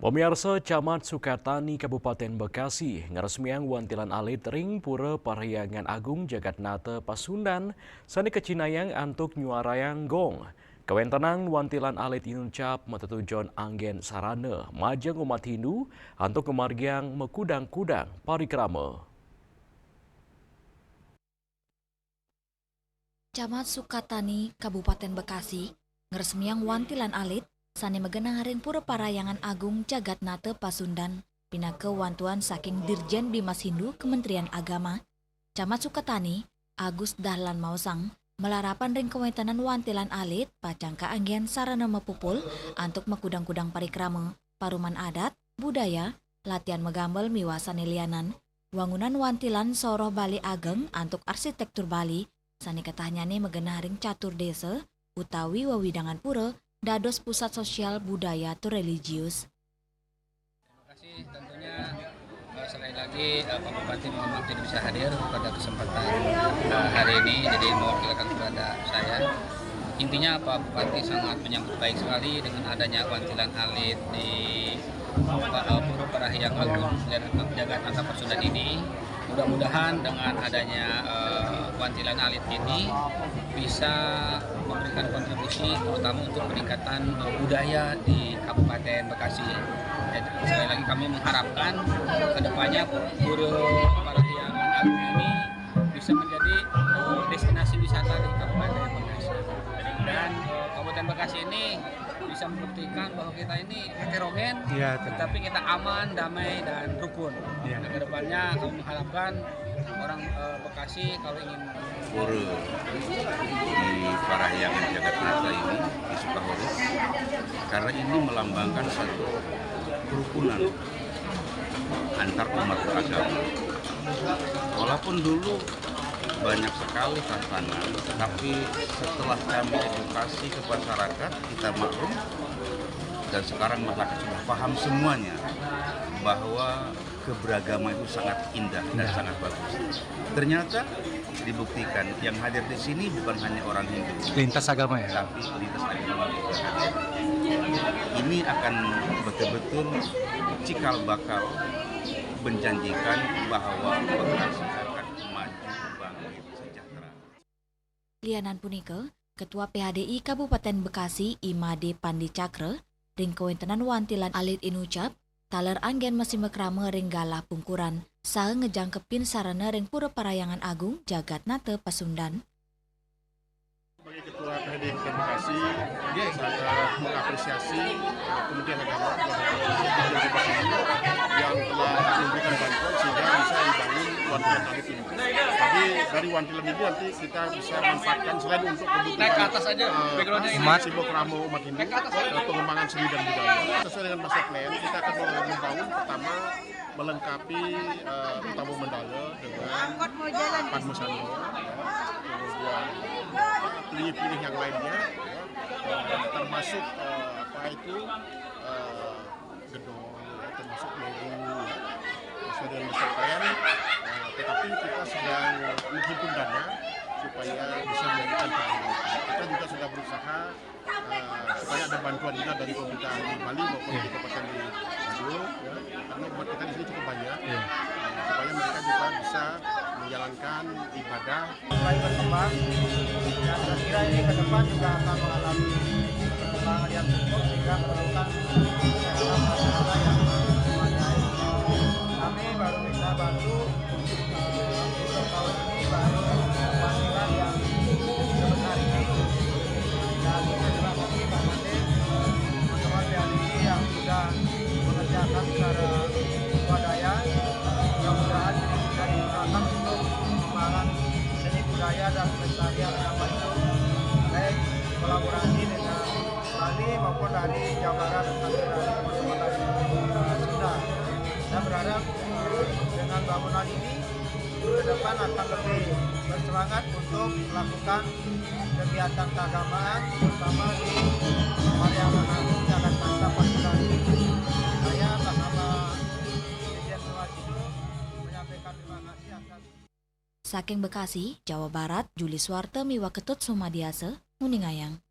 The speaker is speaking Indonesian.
Pemirsa Camat Sukatani Kabupaten Bekasi ngaresmian wantilan alit ring pura Parahyangan Agung Jagatnata Pasundan sani kecinayang antuk nyuarayang gong. Kawentanang wantilan alit inuncap matatujon anggen sarana majeng umat Hindu antuk kemargiang mekudang-kudang parikrama. Camat Sukatani Kabupaten Bekasi ngaresmian wantilan alit sani megenang ring pura Parahyangan Agung Jagatnata Pasundan pinake wantuan saking Dirjen Bimas Hindu Kementerian Agama. Camat Sukatani Agus Dahlan Mausang melarapan ring kewentanan wantilan alit pacangka anggian sarana mepupul antuk mekudang-kudang parikrama, paruman adat, budaya, latihan megambel miwasan lianan, wangunan wantilan soroh Bali Ageng antuk arsitektur Bali sani ketahnyane megenah ring catur desa utawi wawidangan pura dados pusat sosial budaya atau religius. Terima kasih tentunya sekali lagi Pak Bupati mohon maaf tidak bisa hadir pada kesempatan hari ini, jadi mewakilkan kepada saya. Intinya Pak Bupati sangat menyambut baik sekali dengan adanya wantilan alit di Pura Parahyangan Agung Jagatnata Pasundan ini. Mudah-mudahan dengan adanya wantilan alit ini bisa memberikan kontribusi terutama untuk peningkatan budaya di Kabupaten Bekasi. Dan sekali lagi kami mengharapkan kedepannya Pura Parahyangan Agung ini bisa menjadi destinasi wisata di Kabupaten Bekasi. Dan Kabupaten Bekasi ini bisa membuktikan bahwa kita ini heterogen, tetapi kita aman, damai, dan rukun. Nah, kedepannya kami mengharapkan orang Bekasi kalau ingin pura di Parahyangan Jagatnata ini di Sukahuruf, karena ini melambangkan satu kerukunan antar umat beragama. Walaupun dulu banyak sekali tantangan, tapi setelah kami edukasi ke masyarakat, kita maklum, dan sekarang masyarakat sudah paham semuanya bahwa keberagaman itu sangat indah dan sangat bagus. Ternyata dibuktikan yang hadir di sini bukan hanya orang Hindu, lintas agama ya, tapi lintas agama juga hadir. Ini akan betul-betul cikal bakal menjanjikan bahwa Bekasi akan maju bangkit sejahtera. Lianan punika, Ketua PHDI Kabupaten Bekasi Imade Pandi Cakra ring kewentanan wantilan alit inucap taler anggen masih mekrama ring galah pungkuran saha ngejangkepin sarana ring Pura Parahyangan Agung Jagatnata Pasundan. Sebagai Ketua PHDI Bekasi, saya mengapresiasi Kementerian Agama yang telah memberikan bantuan sehingga bisa dibangun wantilan alit ini. Jadi dari wantilan ini nanti kita bisa manfaatkan selain untuk kebutuhan simbol kerama umat Hindu, pengembangan seni dan budaya. Sesuai dengan master plan, kita akan membangun pertama melengkapi utama mandala dengan padmasana, kemudian pilih-pilih yang lainnya, termasuk gedung, termasuk logo, sesuai dengan master plan. Tetapi kita sedang menghimpun dana supaya bisa menjadikan pembangunan. Kita juga sudah berusaha supaya ada bantuan juga dari pemerintah di Bali maupun di Kabupaten di Sado, karena umat kita di sini cukup banyak, supaya mereka juga bisa menjalankan ibadah. Mulai berkembang dan saya kira ini ke depan juga akan mengalami perkembangan yang cukup sehingga memerlukan sarana yang memadai. Kami baru bisa bantu untuk tahun ini baru wantilan yang sebesar ini, dan terima kasih Pak Mati, teman-teman PHDI yang sudah mengerjakan secara swadaya. Mudah-mudahan ini bisa digunakan untuk pengembangan seni budaya dan pelestarian agama itu, baik kolaborasi dengan Bali maupun dari Jawa Barat dan dari teman-teman dari Sunda. Saya berharap dengan bangunan ini ke depan akan lebih bersemangat untuk melakukan kegiatan keagamaan, terutama di Parahyangan Agung Jagatnata Pasundan. Saya atas nama Dirjen Bimas Hindu menyampaikan terima kasih atas. Saking Bekasi, Jawa Barat, Juli Suwarte miwa ketut Sumadiase, Muningayang.